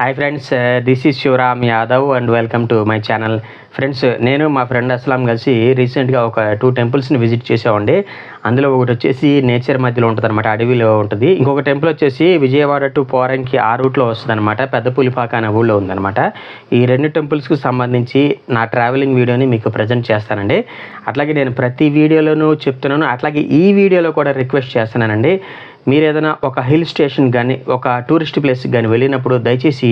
Hi friends, this is Shivaram Yadav and welcome to my channel. Friends, నేను మా friend Aslam కలిసి రీసెంట్గా ఒక 2 టెంపుల్స్ని విజిట్ చేసామండి. అందులో ఒకటి వచ్చేసి నేచర్ మధ్యలో ఉంటుంది అనమాట, అడవిలో ఉంటుంది. ఇంకొక టెంపుల్ వచ్చేసి విజయవాడ టు పోరంకి ఆ రూట్లో వస్తుంది అనమాట, పెద్ద పులిపాక అనే ఊళ్ళో ఉందన్నమాట. ఈ 2 టెంపుల్స్కి సంబంధించి నా ట్రావెలింగ్ వీడియోని మీకు ప్రజెంట్ చేస్తానండి. అట్లాగే నేను ప్రతి వీడియోలోనూ చెప్తున్నాను, అట్లాగే ఈ వీడియోలో కూడా రిక్వెస్ట్ చేస్తున్నానండి. మీరు ఏదైనా ఒక హిల్ స్టేషన్ కానీ ఒక టూరిస్ట్ ప్లేస్కి కానీ వెళ్ళినప్పుడు దయచేసి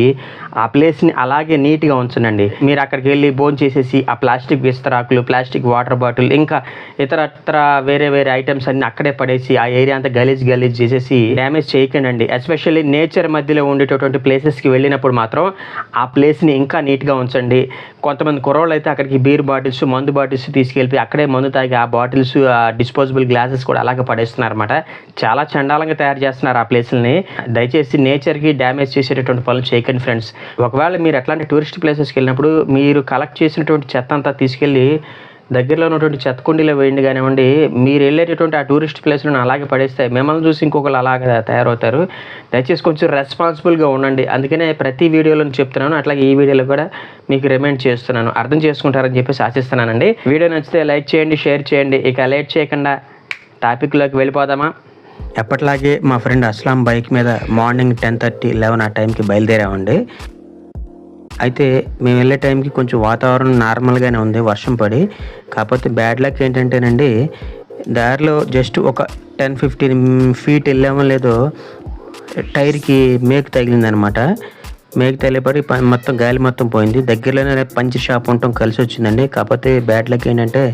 ఆ ప్లేస్ని అలాగే నీట్గా ఉంచండి. మీరు అక్కడికి వెళ్ళి భోజనం చేసేసి ఆ ప్లాస్టిక్ విస్తరాకులు, ప్లాస్టిక్ వాటర్ బాటిల్, ఇంకా ఇతర వేరే ఐటమ్స్ అన్ని అక్కడే పడేసి ఆ ఏరియా అంతా గలీజ్ చేసేసి డ్యామేజ్ చేయకండి. ఎస్పెషల్లీ నేచర్ మధ్యలో ఉండేటటువంటి ప్లేసెస్కి వెళ్ళినప్పుడు మాత్రం ఆ ప్లేస్ని ఇంకా నీట్గా ఉంచండి. కొంతమంది కుర్రోళ్ళు అయితే అక్కడికి బీర్ బాటిల్స్, మందు బాటిల్స్ తీసుకెళ్ళి అక్కడే మందు తాగి ఆ బాటిల్స్, ఆ డిస్పోజబుల్ గ్లాసెస్ కూడా అలాగే పడేస్తున్నారు అనమాట. చాలా చండాలంగా తయారు చేస్తున్నారు ఆ ప్లేస్ని. దయచేసి నేచర్కి డ్యామేజ్ చేసేటటువంటి పనులు చేయకండి ఫ్రెండ్స్. ఒకవేళ మీరు ఎట్లాంటి టూరిస్ట్ ప్లేసెస్కి వెళ్ళినప్పుడు మీరు కలెక్ట్ చేసినటువంటి చెత్త అంతా తీసుకెళ్ళి దగ్గరలో ఉన్నటువంటి చెత్త కుండీలో వేయండి కానివ్వండి. మీరు వెళ్ళేటటువంటి ఆ టూరిస్ట్ ప్లేస్లను అలాగే పడేస్తాయి, మిమ్మల్ని చూసి ఇంకొకరు అలాగే తయారవుతారు. దయచేసి కొంచెం రెస్పాన్సిబుల్గా ఉండండి. అందుకనే ప్రతి వీడియోలో చెప్తున్నాను, అట్లాగే ఈ వీడియోలో కూడా మీకు రిమైండ్ చేస్తున్నాను. అర్థం చేసుకుంటారని చెప్పేసి ఆశిస్తున్నానండి. వీడియో నచ్చితే లైక్ చేయండి, షేర్ చేయండి. ఇక లేట్ చేయకుండా టాపిక్లోకి వెళ్ళిపోదామా? ఎప్పటిలాగే మా ఫ్రెండ్ అస్లాం బైక్ మీద మార్నింగ్ 10:30, 11 ఆ టైంకి బయలుదేరామండి. అయితే మేము వెళ్ళే టైంకి కొంచెం వాతావరణం నార్మల్గానే ఉంది, వర్షం పడి. కాకపోతే బ్యాడ్ లక్ ఏంటంటేనండి, దారిలో జస్ట్ ఒక 10-15 ఫీట్ వెళ్ళామో లేదో టైర్కి మేకు తగిలిందనమాట. మేకు తగిలిపడి మొత్తం గాలి మొత్తం పోయింది. దగ్గరలోనే పంచర్ షాప్ ఉండటం కలిసి వచ్చిందండి. కాకపోతే బ్యాడ్ లక్ ఏంటంటే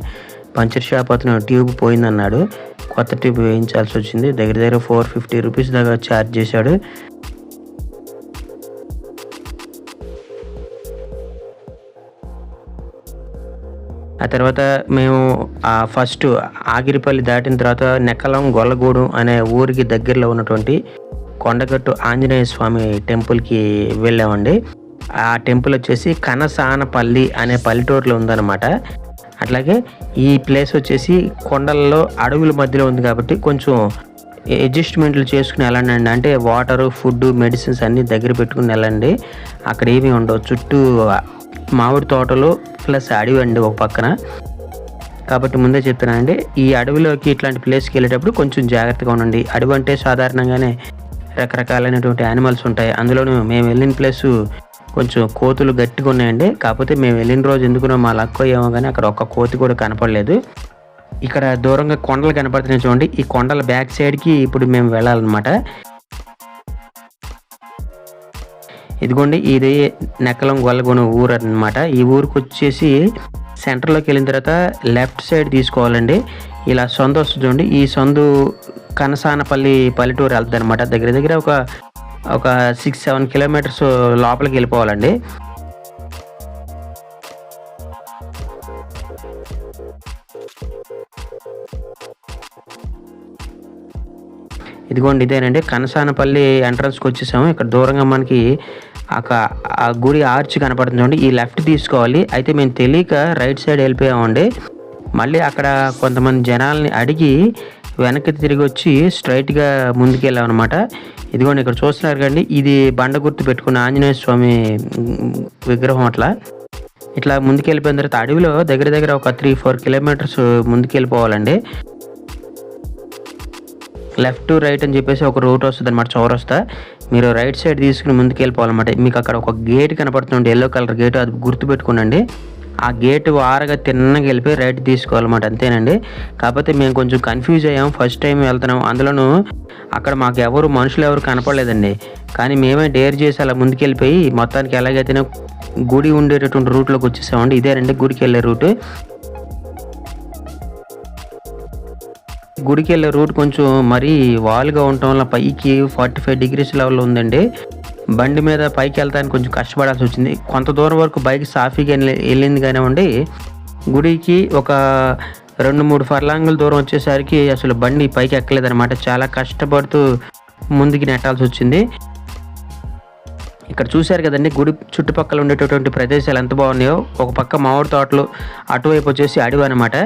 పంచర్ షాప్ అతను ట్యూబ్ పోయిందన్నాడు, కొత్త ట్యూబ్ వేయించాల్సి వచ్చింది. దగ్గర 450 రూపీస్ దాకా ఛార్జ్ చేశాడు. ఆ తర్వాత మేము ఫస్ట్ ఆగిరిపల్లి దాటిన తర్వాత నెక్కలం, గొల్లగూడెం అనే ఊరికి దగ్గరలో ఉన్నటువంటి కొండగట్టు ఆంజనేయ స్వామి టెంపుల్కి వెళ్ళామండి. ఆ టెంపుల్ వచ్చేసి కనసానపల్లి అనే పల్లెటూరులో ఉందన్నమాట. అట్లాగే ఈ ప్లేస్ వచ్చేసి కొండలలో అడవుల మధ్యలో ఉంది కాబట్టి కొంచెం అడ్జస్ట్మెంట్లు చేసుకుని వెళ్ళండి. అంటే వాటరు, ఫుడ్, మెడిసిన్స్ అన్నీ దగ్గర పెట్టుకుని వెళ్ళండి. అక్కడ ఏమీ ఉండవు, చుట్టూ మామిడి తోటలు ప్లస్ అడవి అండి ఒక పక్కన. కాబట్టి ముందే చెప్తున్నానండి, ఈ అడవిలోకి ఇట్లాంటి ప్లేస్కి వెళ్ళేటప్పుడు కొంచెం జాగ్రత్తగా ఉండండి. అడవి అంటే సాధారణంగానే రకరకాలైనటువంటి యానిమల్స్ ఉంటాయి. అందులోనూ మేము వెళ్ళిన ప్లేసు కొంచెం కోతులు గట్టిగా ఉన్నాయండి. కాకపోతే మేము వెళ్ళిన రోజు ఎందుకునో మా లక్కో ఏమో కానీ అక్కడ ఒక్క కోతి కూడా కనపడలేదు. ఇక్కడ దూరంగా కొండలు కనపడుతున్నాయి చూడండి. ఈ కొండల బ్యాక్ సైడ్కి ఇప్పుడు మేము వెళ్ళాలన్నమాట. ఇదిగోండి, ఇది నెక్కలం, గొల్లగూడెం ఊరు అనమాట. ఈ ఊరికి వచ్చేసి సెంటర్లోకి వెళ్ళిన తర్వాత లెఫ్ట్ సైడ్ తీసుకోవాలండి. ఇలా సొందు వస్తుంది చూడండి. ఈ సొందు కనసానపల్లి పల్లెటూరు వెళ్తుంది అనమాట. దగ్గర ఒక 6-7 కిలోమీటర్స్ లోపలికి వెళ్ళిపోవాలండి. ఇదిగోండి, ఇదేనండి కనసానపల్లి ఎంట్రన్స్కి వచ్చేసాము. ఇక్కడ దూరంగా మనకి ఆ గుడి ఆర్చ్ కనపడుతుంది చూడండి. ఈ లెఫ్ట్ తీసుకోవాలి. అయితే మేము తెలియక రైట్ సైడ్ వెళ్ళిపోయామండి. మళ్ళీ అక్కడ కొంతమంది జనాల్ని అడిగి వెనక్కి తిరిగి వచ్చి స్ట్రైట్గా ముందుకెళ్ళాం అనమాట. ఇదిగోండి, ఇక్కడ చూస్తున్నారు కండి, ఇది బండ గుర్తు పెట్టుకున్న ఆంజనేయ స్వామి విగ్రహం. ఇట్లా ముందుకెళ్ళిపోయిన తర్వాత అడవిలో దగ్గర ఒక 3-4 కిలోమీటర్స్ ముందుకెళ్ళిపోవాలండి. లెఫ్ట్ రైట్ అని చెప్పేసి ఒక రూట్ వస్తుంది అనమాట, చౌరస్తా. మీరు రైట్ సైడ్ తీసుకుని ముందుకు వెళ్ళిపోవాలన్నమాట. మీకు అక్కడ ఒక గేట్ కనపడుతుంది, ఎల్లో కలర్ గేట్, అది గుర్తుపెట్టుకోండి. ఆ గేట్ వారగా తిన్నగా వెళ్ళిపోయి రైట్ తీసుకోవాలన్నమాట, అంతేనండి. కాకపోతే మేము కొంచెం కన్ఫ్యూజ్ అయ్యాం, ఫస్ట్ టైం వెళ్తున్నాం. అందులోనూ అక్కడ మాకు మనుషులు ఎవరు కనపడలేదండి. కానీ మేమే డేర్ చేసి అలా ముందుకెళ్ళిపోయి మొత్తానికి ఎలాగైతేనే గుడి ఉండేటటువంటి రూట్లోకి వచ్చేసామండి. ఇదేనండి గుడికి వెళ్ళే రూట్. గుడికి వెళ్ళే రూట్ కొంచెం మరీ వాల్గా ఉండటం వల్ల పైకి 45 degrees లెవెల్లో ఉందండి. బండి మీద పైకి వెళ్తానికి కొంచెం కష్టపడాల్సి వచ్చింది. కొంత దూరం వరకు బైక్ సాఫీగా వెళ్ళింది కానివ్వండి. గుడికి ఒక 2-3 ఫర్లాంగుల దూరం వచ్చేసరికి అసలు బండి పైకి ఎక్కలేదనమాట. చాలా కష్టపడుతూ ముందుకి నెట్టాల్సి వచ్చింది. ఇక్కడ చూశారు కదండి, గుడి చుట్టుపక్కల ఉండేటటువంటి ప్రదేశాలు ఎంత బాగున్నాయో. ఒక పక్క మామిడి తోటలు, అటువైపు వచ్చేసి అడవి అనమాట.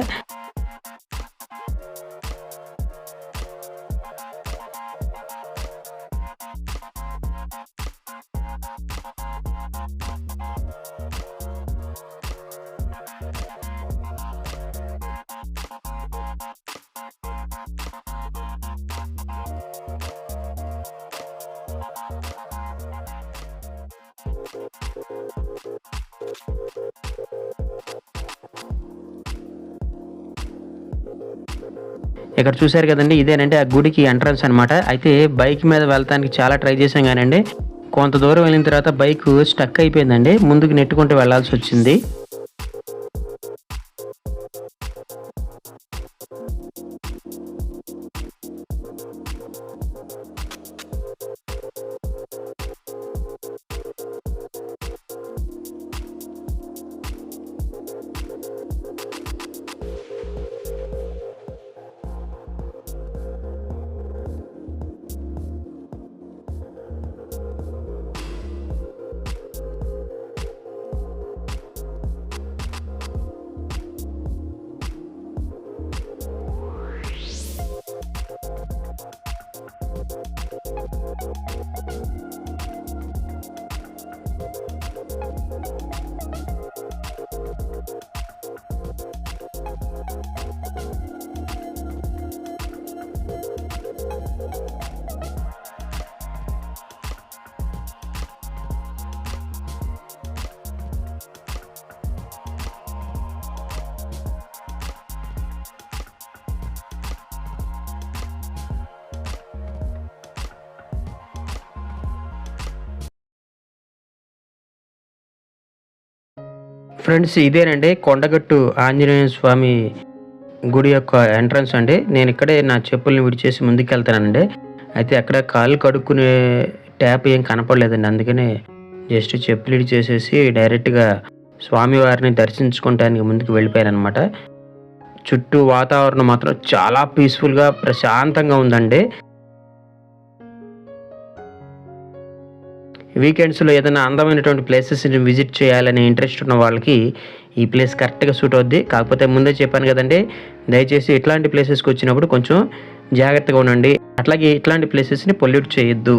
ఇక్కడ చూసారు కదండి, ఇదేనండి ఆ గుడికి ఎంట్రన్స్ అనమాట. అయితే బైక్ మీద వెళ్తానికి చాలా ట్రై చేశాం కానండి, కొంత దూరం వెళ్ళిన తర్వాత బైక్ స్టక్ అయిపోయిందండి. ముందుకు నెట్టుకుంటూ వెళ్ళాల్సి వచ్చింది. ఫ్రెండ్స్, ఇదేనండి కొండగట్టు ఆంజనేయ స్వామి గుడి యొక్క ఎంట్రన్స్ అండి. నేను ఇక్కడే నా చెప్పుల్ని విడిచేసి ముందుకెళ్తానండి. అయితే అక్కడ కాళ్ళు కడుక్కునే ట్యాప్ ఏం కనపడలేదండి. అందుకనే జస్ట్ చెప్పులు ఇడిచేసేసి డైరెక్ట్‌గా స్వామివారిని దర్శించుకోవటానికి ముందుకు వెళ్ళిపోయాననమాట. చుట్టూ వాతావరణం మాత్రం చాలా పీస్‌ఫుల్‌గా, ప్రశాంతంగా ఉందండి. వీకెండ్స్‌లో ఏదైనా అందమైనటువంటి ప్లేసెస్‌ని విజిట్ చేయాలనే ఇంట్రెస్ట్ ఉన్న వాళ్ళకి ఈ ప్లేస్ కరెక్ట్‌గా సూట్ అవుద్ది. కాకపోతే ముందే చెప్పాను కదండీ, దయచేసి ఇట్లాంటి ప్లేసెస్‌కొచ్చినప్పుడు కొంచెం జాగ్రత్తగా ఉండండి. అట్లాగే ఇట్లాంటి ప్లేసెస్‌ని పొల్యూట్ చేయొద్దు.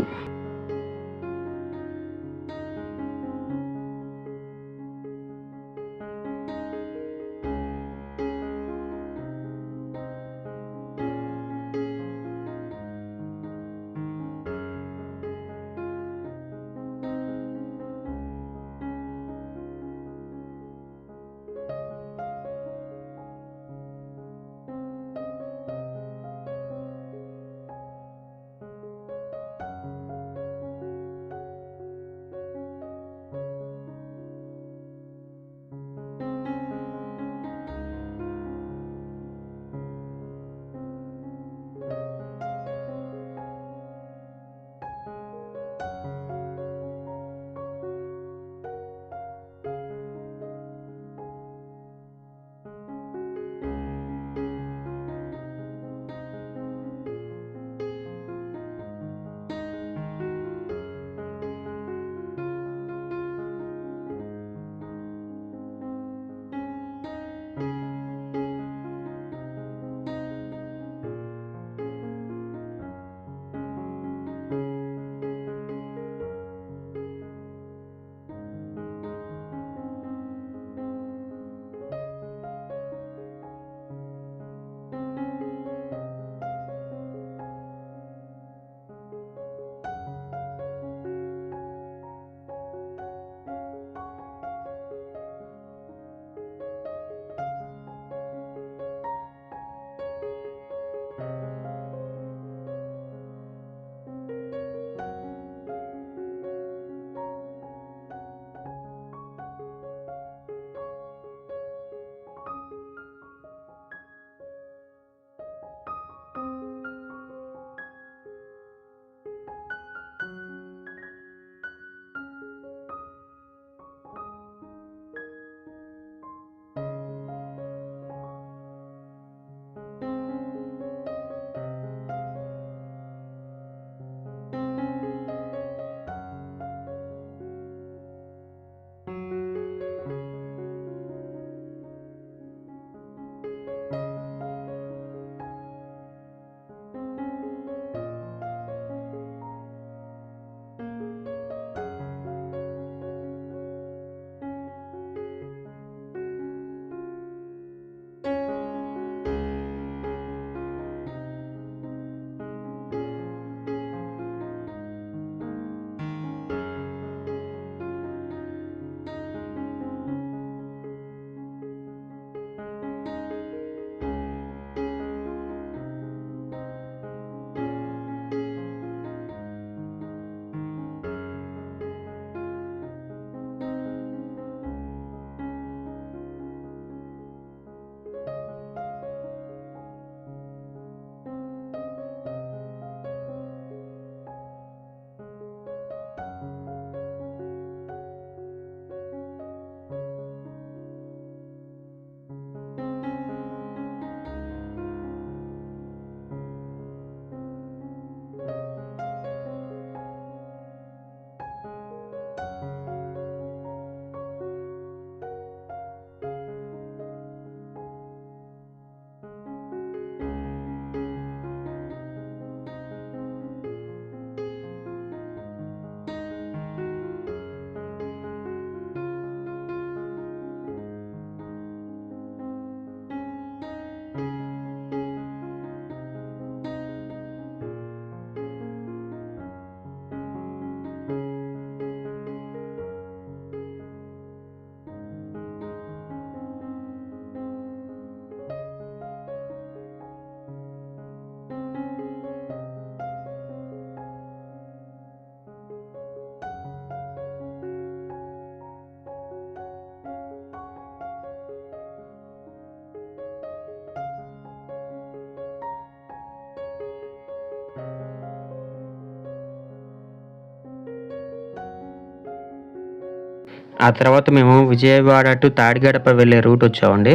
ఆ తర్వాత మేము విజయవాడ టు తాడిగడప వెళ్ళే రూట్ వచ్చామండి.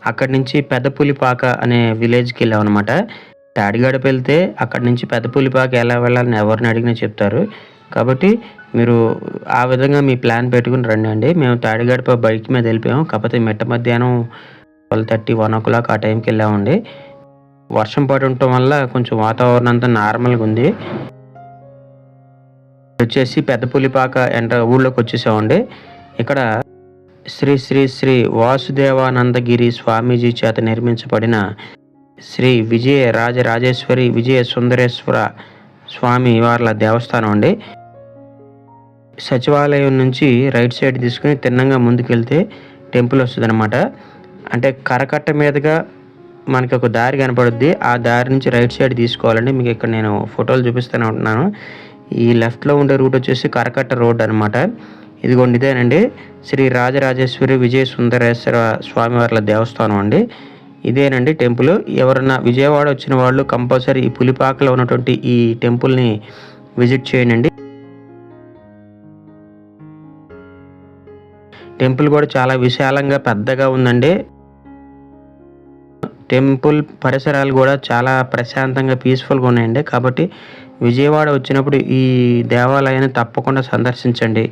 అక్కడి నుంచి పెద్దపులిపాక అనే విలేజ్‌కెళ్ళామనమాట. తాడిగడప ఎళ్తే అక్కడి నుంచి పెద్దపులిపాక ఎలా వెళ్ళాలని ఎవరిని అడిగినా చెప్తారు. కాబట్టి మీరు ఆ విధంగా మీ ప్లాన్ పెట్టుకొని రండండి. మేము తాడిగడప బైక్ మీద ఎళ్ళిపోయాం. కాకపోతే మిట్ట మధ్యాహ్నం 12:30, 1 ఆ టైంకెళ్ళామండి. వర్షం పడి ఉండటం వల్ల కొంచెం వాతావరణం అంతా నార్మల్‌గుంది. వచ్చేసి పెద్దపులిపాక ఊళ్ళోకొచ్చేసామండి. ఇక్కడ శ్రీ శ్రీ శ్రీ వాసుదేవానందగిరి స్వామీజీ చేత నిర్మించబడిన శ్రీ విజయ రాజరాజేశ్వరి విజయ సుందరేశ్వర స్వామి వార్ల దేవస్థానం అండి. సచివాలయం నుంచి రైట్ సైడ్ తీసుకొని తిన్నంగా ముందుకెళ్తే టెంపుల్ వస్తదనమాట. అంటే కరకట్ట మీదుగా మనకి ఒక దారి కనపడుద్ది. ఆ దారి నుంచి రైట్ సైడ్ తీసుకోవాలండి. మీకు ఇక్కడ నేను ఫోటోలు చూపిస్తూనే ఉంటున్నాను. ఈ లెఫ్ట్‌లో ఉండే రూట్ వచ్చేసి కరకట్ట రోడ్ అనమాట. ఇదిగోండి ఇదేనండి శ్రీ రాజరాజేశ్వరి విజయ సుందరేశ్వర స్వామివార్ల దేవస్థానం అండి. ఇదేనండి టెంపుల్. ఎవరన్నా విజయవాడ వచ్చిన వాళ్ళు కంపల్సరీ ఈ పులిపాకలో ఉన్నటువంటి ఈ టెంపుల్‌ని విజిట్ చేయండండి. టెంపుల్ కూడా చాలా విశాలంగా పెద్దగా ఉందండి. టెంపుల్ పరిసరాలు కూడా చాలా ప్రశాంతంగా పీస్‌ఫుల్‌గా ఉన్నాయండి. కాబట్టి విజయవాడ వచ్చినప్పుడు ఈ దేవాలయాన్ని తప్పకుండా సందర్శించండి.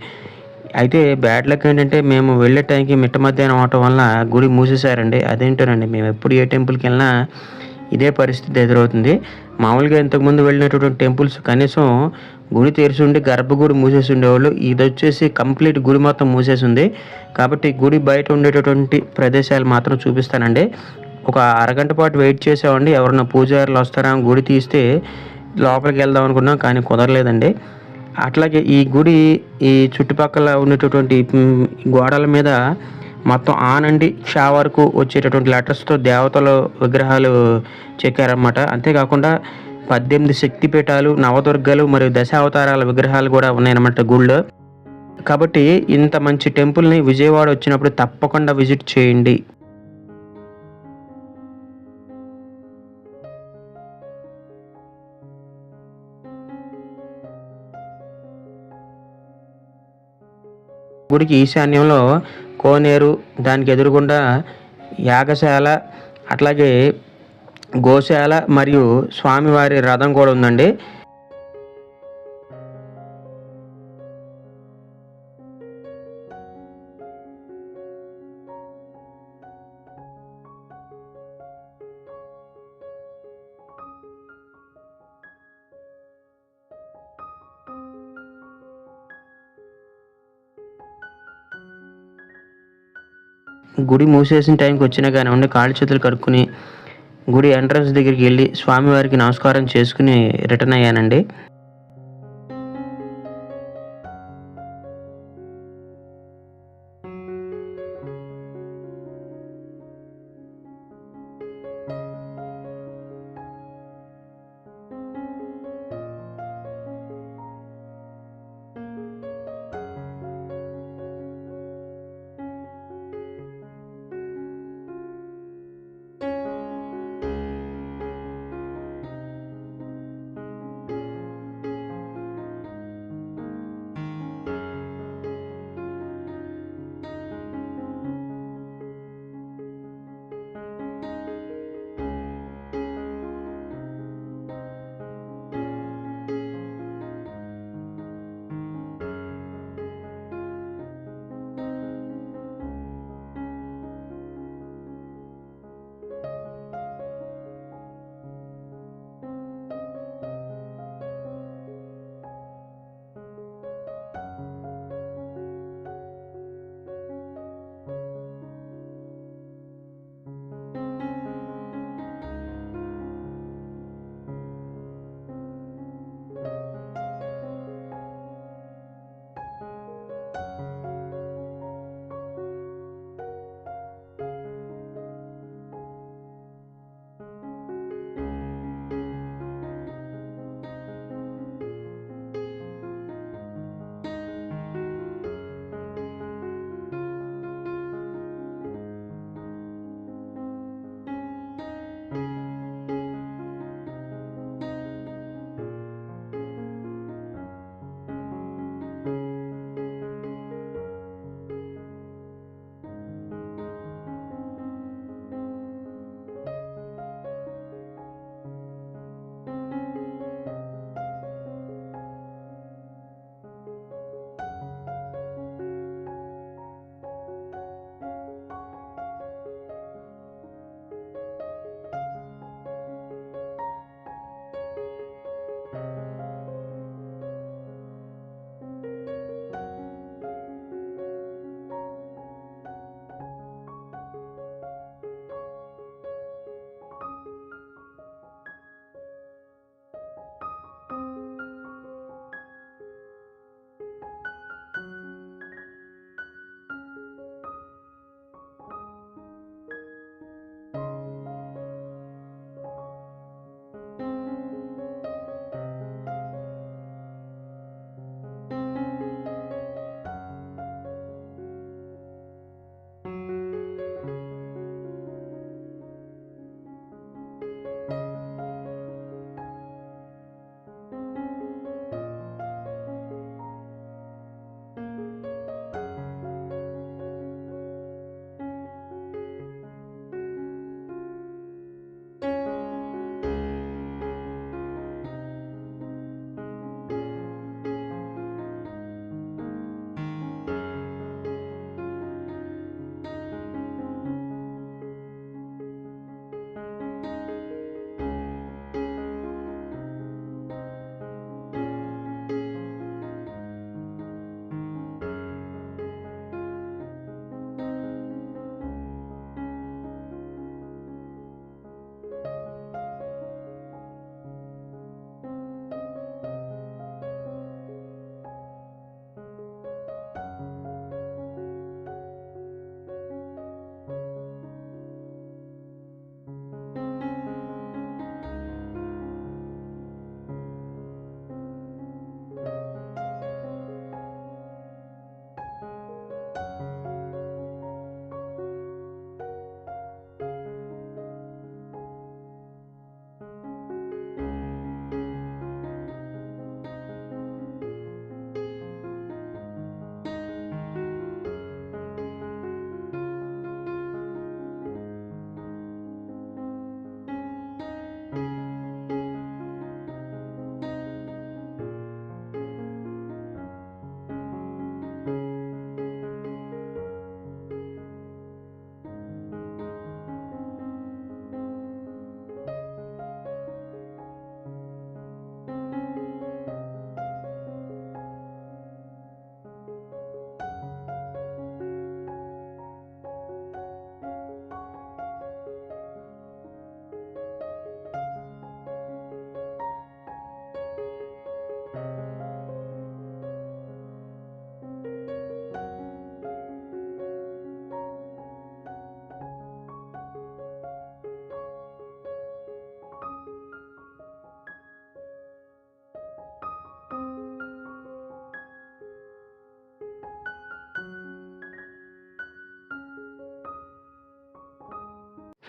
అయితే బ్యాడ్ లక్ ఏంటంటే మేము వెళ్ళే టైంకి మిట్ట మధ్యాహ్నం అవ్వటం వల్ల గుడి మూసేశారండి. అదేంటోనండి మేము ఎప్పుడు ఏ టెంపుల్‌కెళ్ళినా ఇదే పరిస్థితి ఎదురవుతుంది. మామూలుగా ఇంతకుముందు వెళ్ళినటువంటి టెంపుల్స్ కనీసం గుడి తెరిచుండి గర్భగుడి మూసేసి ఉండేవాళ్ళు. ఇదొచ్చేసి కంప్లీట్ గుడి మొత్తం మూసేసుంది. కాబట్టి గుడి బయట ఉండేటటువంటి ప్రదేశాలు మాత్రం చూపిస్తానండి. ఒక అరగంట పాటు వెయిట్ చేసామండి. ఎవరన్నా పూజారులు వస్తారా గుడి తీస్తే లోపలికెళ్దాం అనుకున్నాం. కానీ కుదరలేదండి. అట్లాగే ఈ గుడి ఈ చుట్టుపక్కల ఉండేటటువంటి గోడల మీద మొత్తం ఆ నుండి క్ష వరకు వచ్చేటటువంటి లెటర్స్‌తో దేవతల విగ్రహాలు చెక్కారనమాట. అంతేకాకుండా 18 శక్తిపీఠాలు, నవదుర్గలు మరియు దశావతారాల విగ్రహాలు కూడా ఉన్నాయన్నమాట గుడిలో. కాబట్టి ఇంత మంచి టెంపుల్‌ని విజయవాడ వచ్చినప్పుడు తప్పకుండా విజిట్ చేయండి. గుడికి ఈశాన్యంలో కోనేరు, దానికి ఎదురుగుండా యాగశాల, అట్లాగే గోశాల మరియు స్వామివారి రథం కూడా ఉందండి. గుడి మూసేసిన టైంకి వచ్చినా కానివ్వండి, కాళ్ళు చేతులు కడుక్కొని గుడి ఎంట్రన్స్ దగ్గరికి వెళ్ళి స్వామివారికి నమస్కారం చేసుకుని రిటర్న్ అయ్యానండి.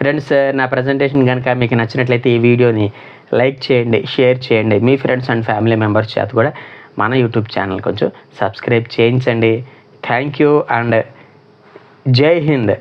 ఫ్రెండ్స్, నా ప్రజెంటేషన్ కనుక మీకు నచ్చినట్లయితే ఈ వీడియోని లైక్ చేయండి, షేర్ చేయండి. మీ ఫ్రెండ్స్ అండ్ ఫ్యామిలీ మెంబర్స్ చేత కూడా మన యూట్యూబ్ ఛానల్ కొంచెం సబ్స్క్రైబ్ చేయించండి. థ్యాంక్ యూ అండ్ జై హింద్.